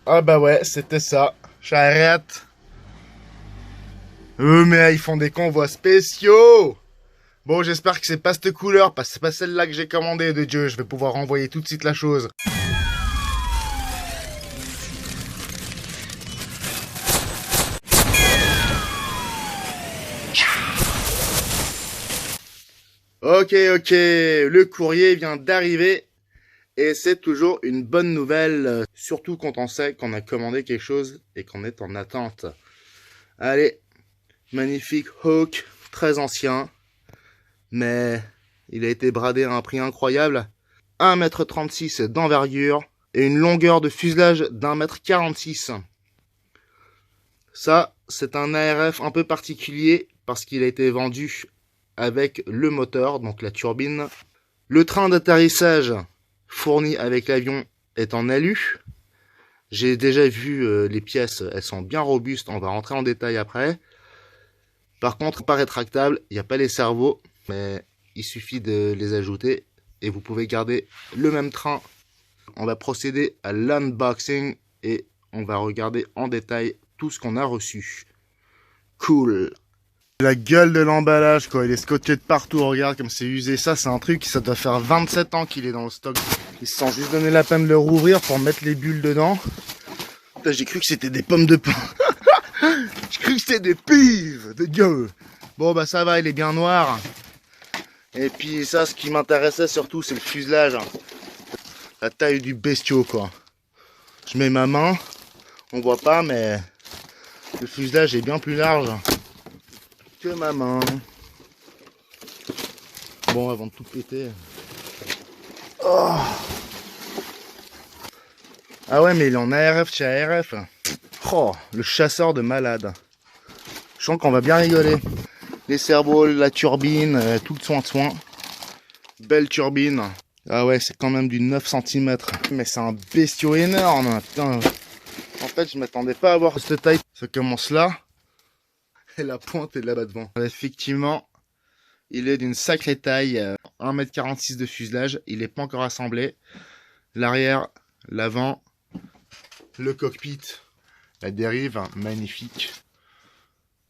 Ah bah ouais, c'était ça. J'arrête. Mais ils font des convois spéciaux. Bon, j'espère que c'est pas cette couleur, parce que c'est pas celle-là que j'ai commandée, de Dieu. Je vais pouvoir envoyer tout de suite la chose. Ok, le courrier vient d'arriver. Et c'est toujours une bonne nouvelle, surtout quand on sait qu'on a commandé quelque chose et qu'on est en attente. Allez, magnifique Hawk, très ancien, mais il a été bradé à un prix incroyable. 1,36 m d'envergure et une longueur de fuselage d'1,46 m. Ça, c'est un ARF un peu particulier parce qu'il a été vendu avec le moteur, donc la turbine. Le train d'atterrissage fourni avec l'avion est en alu. J'ai déjà vu les pièces, elles sont bien robustes, on va rentrer en détail après. Par contre, pas rétractable, il n'y a pas les cerveaux, mais il suffit de les ajouter et vous pouvez garder le même train. On va procéder à l'unboxing et on va regarder en détail tout ce qu'on a reçu. Cool. La gueule de l'emballage, quoi, il est scotché de partout, regarde comme c'est usé. Ça, c'est un truc, ça doit faire 27 ans qu'il est dans le stock. Ils se sont juste donné la peine de le rouvrir pour mettre les bulles dedans. J'ai cru que c'était des pommes de pain. J'ai cru que c'était des pives, de Dieu. Bon, bah ça va, il est bien noir. Et puis ça, ce qui m'intéressait surtout, c'est le fuselage. La taille du bestiau, quoi. Je mets ma main, on voit pas, mais le fuselage est bien plus large que ma main. Bon, avant de tout péter. Oh. Ah ouais, mais il est en ARF chez ARF. Oh, le chasseur de malade. Je sens qu'on va bien rigoler. Les cerveaux, la turbine, tout le soin. Belle turbine. Ah ouais, c'est quand même du 9 cm. Mais c'est un bestiau énorme. Putain. En fait, je m'attendais pas à avoir cette taille. Ça commence là. Et la pointe est là-bas devant. Effectivement, il est d'une sacrée taille. 1,46 m de fuselage. Il n'est pas encore assemblé. L'arrière, l'avant, le cockpit, la dérive, magnifique.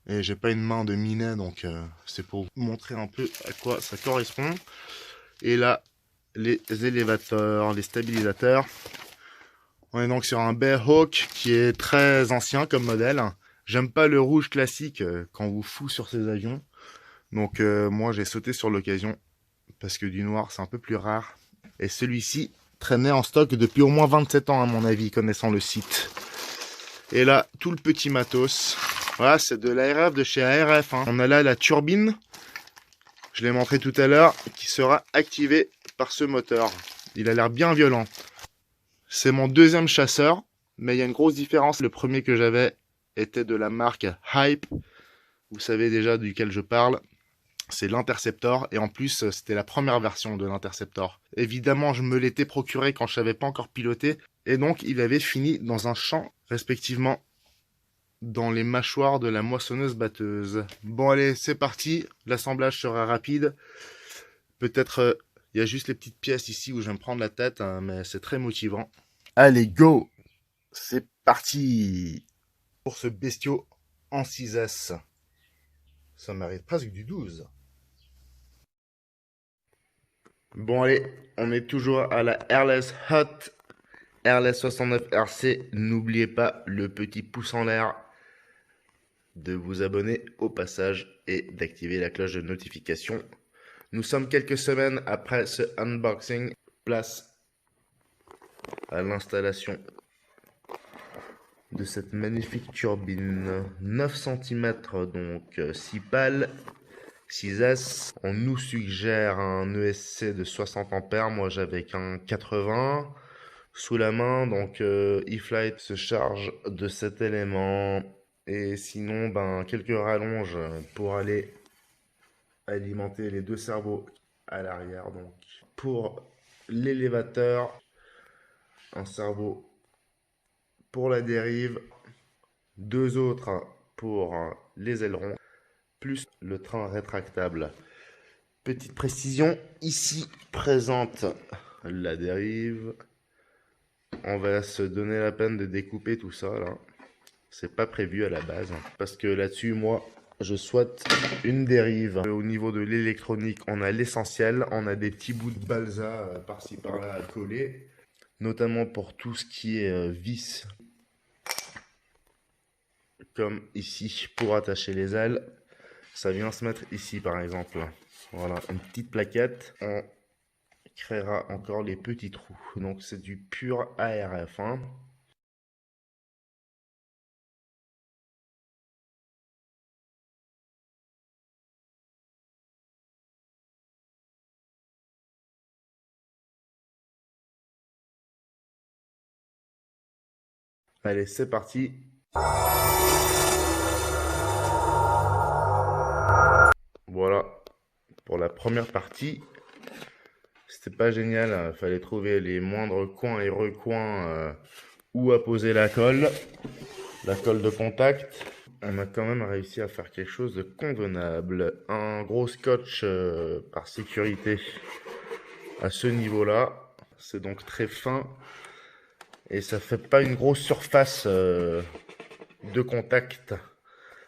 Et j'ai pas une main de minet, donc c'est pour vous montrer un peu à quoi ça correspond. Et là, les élévateurs, les stabilisateurs. On est donc sur un Bayhawk qui est très ancien comme modèle. J'aime pas le rouge classique quand vous fout sur ces avions. Donc moi j'ai sauté sur l'occasion parce que du noir c'est un peu plus rare. Et celui-ci traînait en stock depuis au moins 27 ans à mon avis, connaissant le site. Et là, tout le petit matos. Voilà, c'est de l'ARF de chez ARF. Hein. On a là la turbine, je l'ai montré tout à l'heure, qui sera activée par ce moteur. Il a l'air bien violent. C'est mon deuxième chasseur, mais il y a une grosse différence. Le premier que j'avais était de la marque Hype. Vous savez déjà duquel je parle. C'est l'Interceptor, et en plus, c'était la première version de l'Interceptor. Évidemment, je me l'étais procuré quand je savais pas encore piloter, et donc il avait fini dans un champ, respectivement, dans les mâchoires de la moissonneuse-batteuse. Bon allez, c'est parti, l'assemblage sera rapide. Peut-être il y a juste les petites pièces ici où je vais me prendre la tête, hein, mais c'est très motivant. Allez, go! C'est parti pour ce bestiau en 6S. Ça mérite presque du 12. Bon allez, on est toujours à la Airless Hut, Airless 69 RC. N'oubliez pas le petit pouce en l'air, de vous abonner au passage et d'activer la cloche de notification. Nous sommes quelques semaines après ce unboxing. Place à l'installation de cette magnifique turbine. 9 cm, donc 6 pales. 6S, on nous suggère un ESC de 60 ampères, moi j'avais qu'un 80 sous la main, donc eFlight se charge de cet élément, et sinon ben quelques rallonges pour aller alimenter les deux cerveaux à l'arrière. Donc pour l'élévateur, un cerveau pour la dérive, deux autres pour les ailerons, plus le train rétractable. Petite précision, ici présente la dérive, On va se donner la peine de découper tout ça là. C'est pas prévu à la base. Parce que là-dessus, moi, je souhaite une dérive. Au niveau de l'électronique, on a l'essentiel. On a des petits bouts de balsa par-ci par-là à coller. Notamment pour tout ce qui est vis. Comme ici pour attacher les ailes. Ça vient se mettre ici par exemple. Voilà, une petite plaquette. On créera encore les petits trous. Donc c'est du pur ARF. Hein. Allez, c'est parti. Voilà, pour la première partie. C'était pas génial, fallait trouver les moindres coins et recoins où à poser la colle de contact. On a quand même réussi à faire quelque chose de convenable. Un gros scotch par sécurité à ce niveau-là. C'est donc très fin et ça fait pas une grosse surface de contact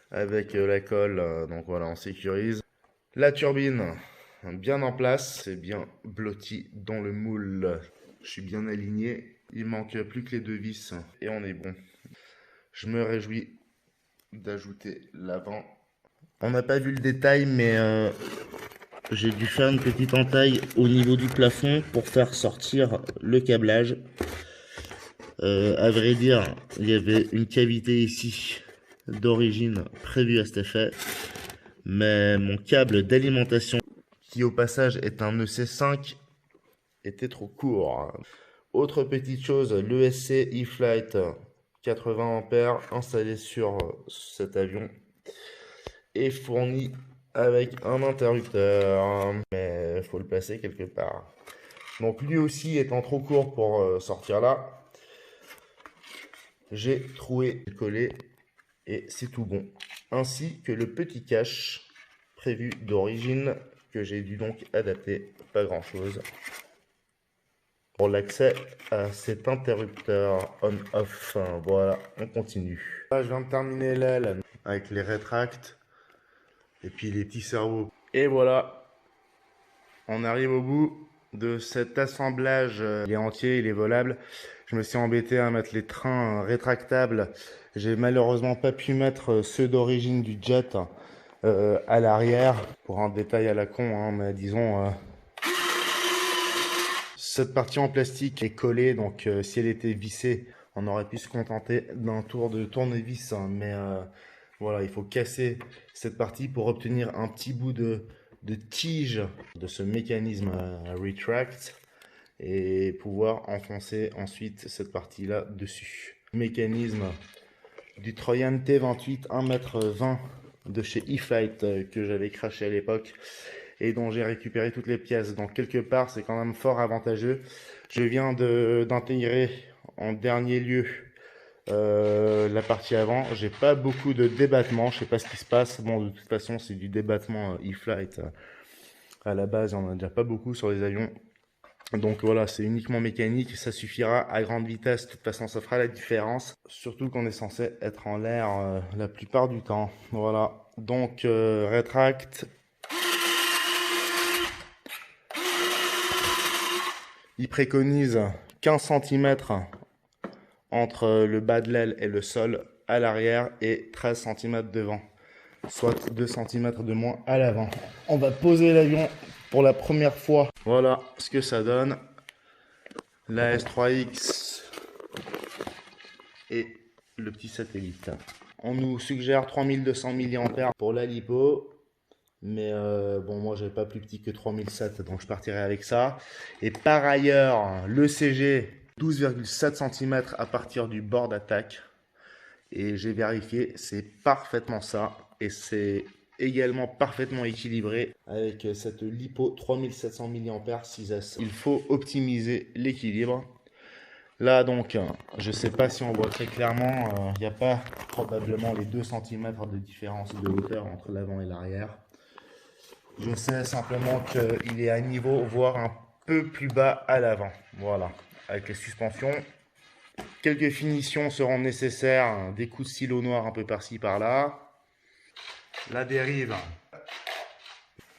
avec la colle. Donc voilà, on sécurise. La turbine, bien en place, c'est bien blotti dans le moule. Je suis bien aligné. Il manque plus que les deux vis et on est bon. Je me réjouis d'ajouter l'avant. On n'a pas vu le détail, mais j'ai dû faire une petite entaille au niveau du plafond pour faire sortir le câblage. À vrai dire, il y avait une cavité ici d'origine prévue à cet effet. Mais mon câble d'alimentation, qui au passage est un EC5, était trop court. Autre petite chose, l'ESC E-Flight 80 A installé sur cet avion est fourni avec un interrupteur, mais il faut le placer quelque part. Donc lui aussi étant trop court pour sortir là, j'ai troué le collet et c'est tout bon. Ainsi que le petit cache prévu d'origine que j'ai dû donc adapter, pas grand chose, pour l'accès à cet interrupteur on-off. Voilà, on continue. Là, je viens de terminer l'aile avec les rétracts et puis les petits cerveaux. Et voilà, on arrive au bout de cet assemblage. Il est entier, il est volable. Je me suis embêté à mettre les trains rétractables. J'ai malheureusement pas pu mettre ceux d'origine du jet à l'arrière. Pour un détail à la con, hein, mais disons... cette partie en plastique est collée, donc si elle était vissée, on aurait pu se contenter d'un tour de tournevis. Hein, mais voilà, il faut casser cette partie pour obtenir un petit bout de tige de ce mécanisme retract et pouvoir enfoncer ensuite cette partie-là dessus. Mécanisme du Trojan T28 1,20 m de chez E-Flight que j'avais craché à l'époque et dont j'ai récupéré toutes les pièces. Donc quelque part, c'est quand même fort avantageux. Je viens d'intégrer en dernier lieu la partie avant. J'ai pas beaucoup de débattement, je sais pas ce qui se passe. Bon, de toute façon, c'est du débattement E-Flight. À la base, on en a déjà pas beaucoup sur les avions. Donc voilà, c'est uniquement mécanique, ça suffira à grande vitesse, de toute façon ça fera la différence, surtout qu'on est censé être en l'air la plupart du temps. Voilà, donc rétract. Il préconise 15 cm entre le bas de l'aile et le sol à l'arrière et 13 cm devant, soit 2 cm de moins à l'avant. On va poser l'avion pour la première fois. Voilà ce que ça donne. La S3X et le petit satellite. On nous suggère 3200 mAh pour la lipo. Mais bon, moi j'avais pas plus petit que 3007, donc je partirai avec ça. Et par ailleurs, le CG 12,7 cm à partir du bord d'attaque. Et j'ai vérifié, c'est parfaitement ça. Et c'est également parfaitement équilibré avec cette lipo 3700 mAh 6S. Il faut optimiser l'équilibre. Là donc, je sais pas si on voit très clairement, il n'y a pas probablement les 2 cm de différence de hauteur entre l'avant et l'arrière. Je sais simplement qu'il est à niveau, voire un peu plus bas à l'avant. Voilà, avec les suspensions, Quelques finitions seront nécessaires, des coups de silo noir un peu par-ci par-là. La dérive.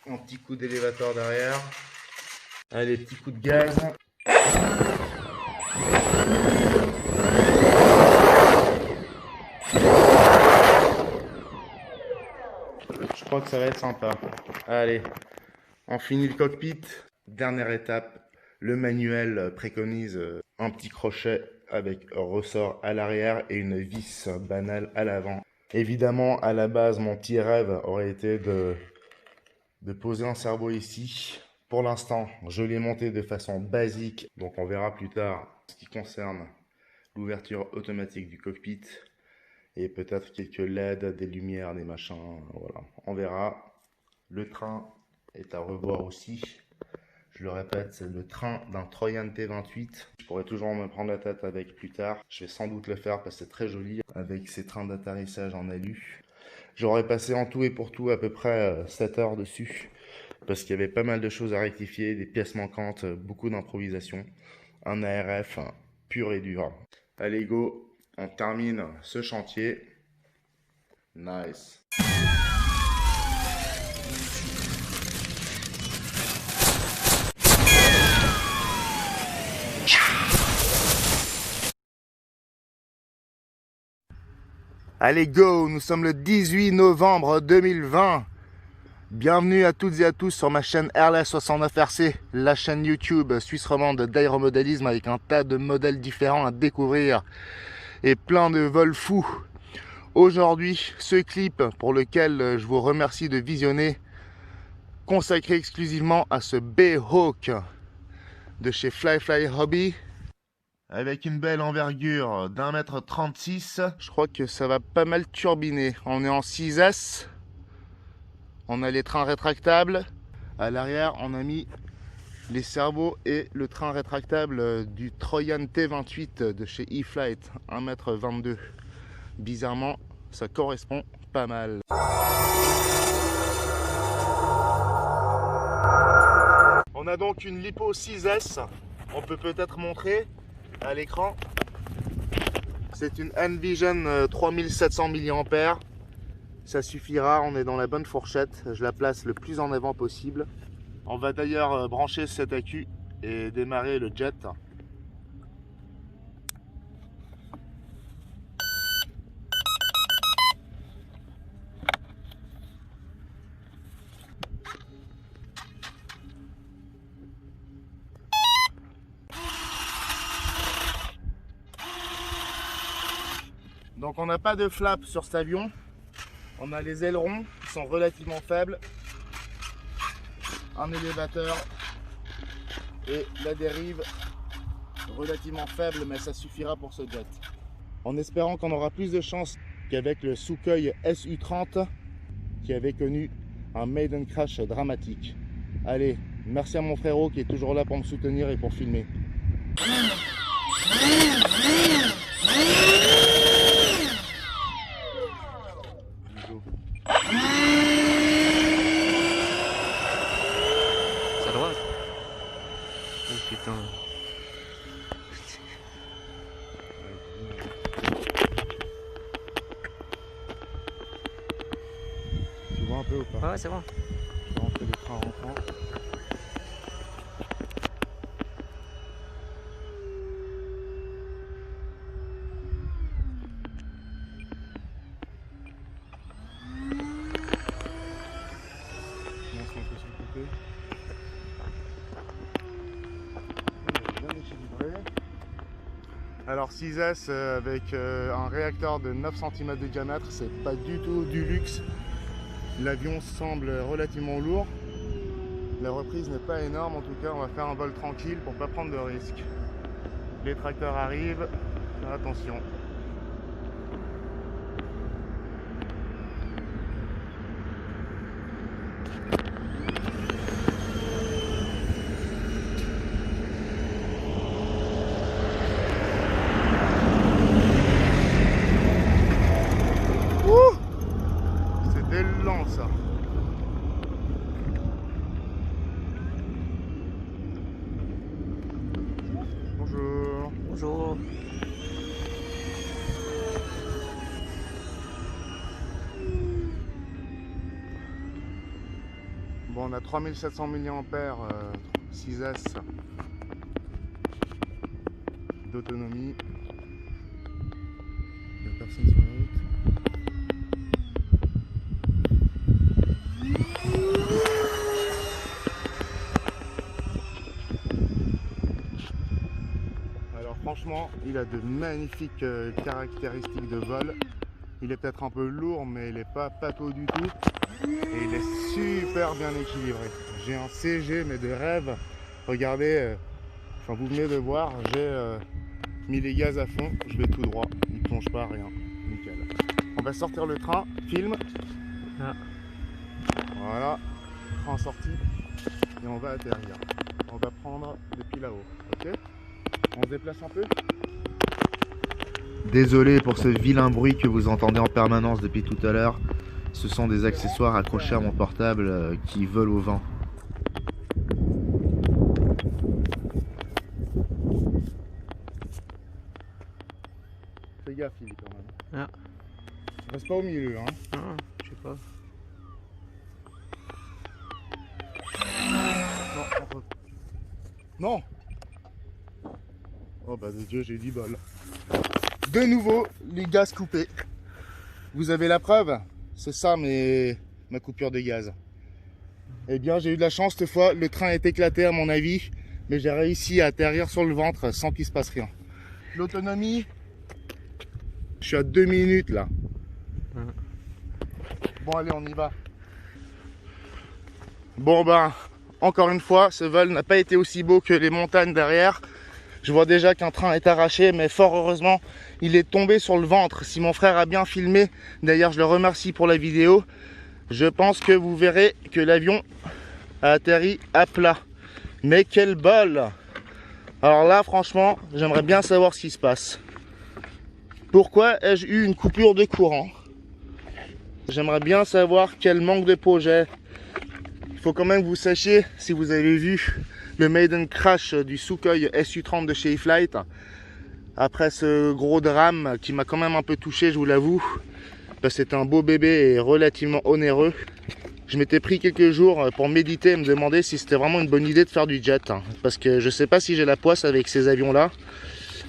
Un petit coup d'élévateur derrière. Allez, petit coup de gaz. Je crois que ça va être sympa. Allez, on finit le cockpit. Dernière étape, le manuel préconise un petit crochet avec ressort à l'arrière et une vis banale à l'avant. Évidemment, à la base, mon petit rêve aurait été de poser un cerveau ici. Pour l'instant, je l'ai monté de façon basique, donc on verra plus tard ce qui concerne l'ouverture automatique du cockpit et peut-être quelques LED, des lumières, des machins, voilà, on verra. Le train est à revoir aussi. Je le répète, c'est le train d'un Troyan T28. Je pourrais toujours me prendre la tête avec plus tard. Je vais sans doute le faire parce que c'est très joli avec ces trains d'atterrissage en alu. J'aurais passé en tout et pour tout à peu près 7 heures dessus parce qu'il y avait pas mal de choses à rectifier, des pièces manquantes, beaucoup d'improvisation. Un ARF pur et dur. Allez go, on termine ce chantier. Nice. Allez go, nous sommes le 18 novembre 2020. Bienvenue à toutes et à tous sur ma chaîne RLS69RC, la chaîne YouTube suisse romande d'aéromodélisme avec un tas de modèles différents à découvrir et plein de vols fous. Aujourd'hui, ce clip pour lequel je vous remercie de visionner, consacré exclusivement à ce Bayhawk de chez Fly Hobby. Avec une belle envergure d'1,36 m. Je crois que ça va pas mal turbiner. On est en 6S. On a les trains rétractables. À l'arrière, on a mis les cerveaux et le train rétractable du Troyan T28 de chez E-Flight, 1,22 m. Bizarrement, ça correspond pas mal. On a donc une Lipo 6S. On peut peut-être montrer à l'écran. C'est une Envision 3700 mAh. Ça suffira, on est dans la bonne fourchette. Je la place le plus en avant possible. On va d'ailleurs brancher cet accu et démarrer le jet. Donc on n'a pas de flap sur cet avion. On a les ailerons qui sont relativement faibles, un élévateur et la dérive relativement faible, mais ça suffira pour ce jet. En espérant qu'on aura plus de chance qu'avec le Sukhoi Su-30 qui avait connu un maiden crash dramatique. Allez, merci à mon frérot qui est toujours là pour me soutenir et pour filmer. C'est à droite. Oh putain. Tu vois un peu ou pas? Ouais, c'est bon. Je vais rentrer le train rentrant. Alors 6S avec un réacteur de 9 cm de diamètre, c'est pas du tout du luxe. L'avion semble relativement lourd. La reprise n'est pas énorme, en tout cas on va faire un vol tranquille pour pas prendre de risques. Les tracteurs arrivent, attention. C'était lent ça. Bonjour. Bonjour. on a 3700 mAh 6S d'autonomie. Il n'y a personne sur la route. Alors franchement, il a de magnifiques caractéristiques de vol. Il est peut-être un peu lourd, mais il n'est pas pâteau du tout. Et il est super bien équilibré. J'ai un CG, mais de rêve. Regardez, enfin vous venez de voir, j'ai mis les gaz à fond. Je vais tout droit. Il ne plonge pas, rien. Nickel. On va sortir le train. Film. Ah. Voilà. Train sorti. Et on va atterrir. On va prendre depuis là-haut. Ok? On se déplace un peu? Désolé pour ce vilain bruit que vous entendez en permanence depuis tout à l'heure. Ce sont des accessoires accrochés à mon portable qui volent au vent. Fais gaffe, il est quand même. Ah. Reste pas au milieu, hein. Ah, je sais pas. Non. Oh bah de Dieu, j'ai 10 balles. De nouveau, les gaz coupés. Vous avez la preuve? C'est ça ma coupure de gaz. Eh bien, j'ai eu de la chance cette fois. Le train est éclaté à mon avis. Mais j'ai réussi à atterrir sur le ventre sans qu'il se passe rien. L'autonomie, je suis à 2 minutes là. Bon allez, on y va. Bon ben, encore une fois, ce vol n'a pas été aussi beau que les montagnes derrière. Je vois déjà qu'un train est arraché, mais fort heureusement, il est tombé sur le ventre. Si mon frère a bien filmé, d'ailleurs je le remercie pour la vidéo, je pense que vous verrez que l'avion a atterri à plat. Mais quel bol! Alors là, franchement, j'aimerais bien savoir ce qui se passe. Pourquoi ai-je eu une coupure de courant? J'aimerais bien savoir quel manque de peau j'ai. Il faut quand même que vous sachiez, si vous avez vu le maiden crash du Sukhoi Su-30 de chez E-Flight, après ce gros drame qui m'a quand même un peu touché, je vous l'avoue, c'est un beau bébé et relativement onéreux. Je m'étais pris quelques jours pour méditer et me demander si c'était vraiment une bonne idée de faire du jet, parce que je sais pas si j'ai la poisse avec ces avions là.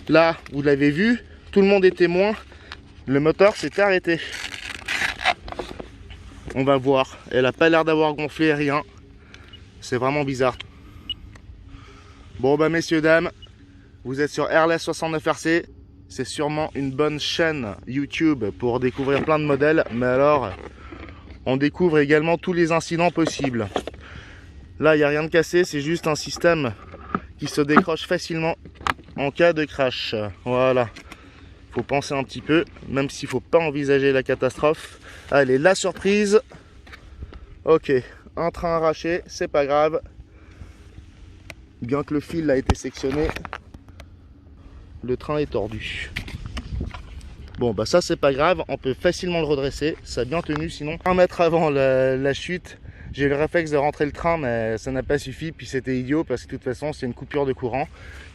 Là, vous l'avez vu, tout le monde est témoin, le moteur s'est arrêté. On va voir, elle a pas l'air d'avoir gonflé, rien. C'est vraiment bizarre. Bon bah messieurs, dames, vous êtes sur Airless 69RC. C'est sûrement une bonne chaîne YouTube pour découvrir plein de modèles. Mais alors, on découvre également tous les incidents possibles. Là, il n'y a rien de cassé, c'est juste un système qui se décroche facilement en cas de crash. Voilà. Faut penser un petit peu, même s'il ne faut pas envisager la catastrophe. Allez, la surprise. Ok, un train arraché, c'est pas grave. Bien que le fil a été sectionné, le train est tordu. Bon bah ça c'est pas grave, on peut facilement le redresser, ça a bien tenu. Sinon, 1 mètre avant la chute, j'ai eu le réflexe de rentrer le train, mais ça n'a pas suffi, puis c'était idiot parce que de toute façon c'est une coupure de courant,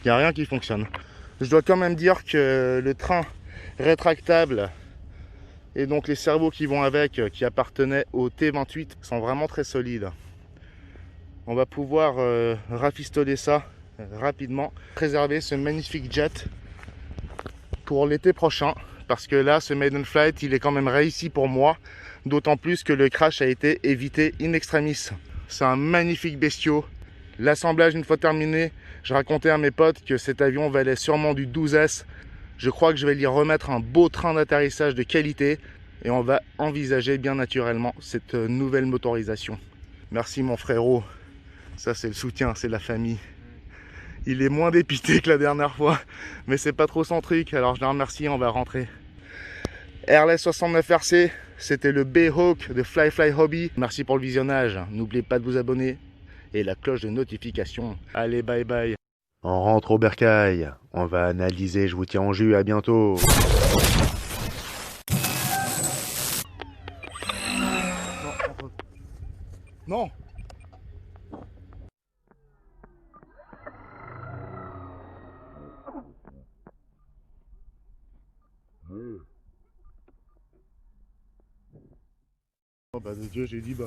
il n'y a rien qui fonctionne. Je dois quand même dire que le train rétractable et donc les cerveaux qui vont avec, qui appartenaient au T28, sont vraiment très solides. On va pouvoir rafistoler ça rapidement, préserver ce magnifique jet pour l'été prochain, parce que là ce maiden flight il est quand même réussi pour moi, d'autant plus que le crash a été évité in extremis. C'est un magnifique bestiau. L'assemblage une fois terminé, je racontais à mes potes que cet avion valait sûrement du 12S. Je crois que je vais lui remettre un beau train d'atterrissage de qualité et on va envisager bien naturellement cette nouvelle motorisation. Merci mon frérot, ça c'est le soutien, c'est la famille. Il est moins dépité que la dernière fois, mais c'est pas trop son truc, alors je le remercie, on va rentrer. Airless 69RC, c'était le Bayhawk de Fly Fly Hobby. Merci pour le visionnage, n'oubliez pas de vous abonner et la cloche de notification. Allez, bye bye. On rentre au bercail, on va analyser, je vous tiens en jus, à bientôt. Non. Oh bah de Dieu, j'ai dit bah.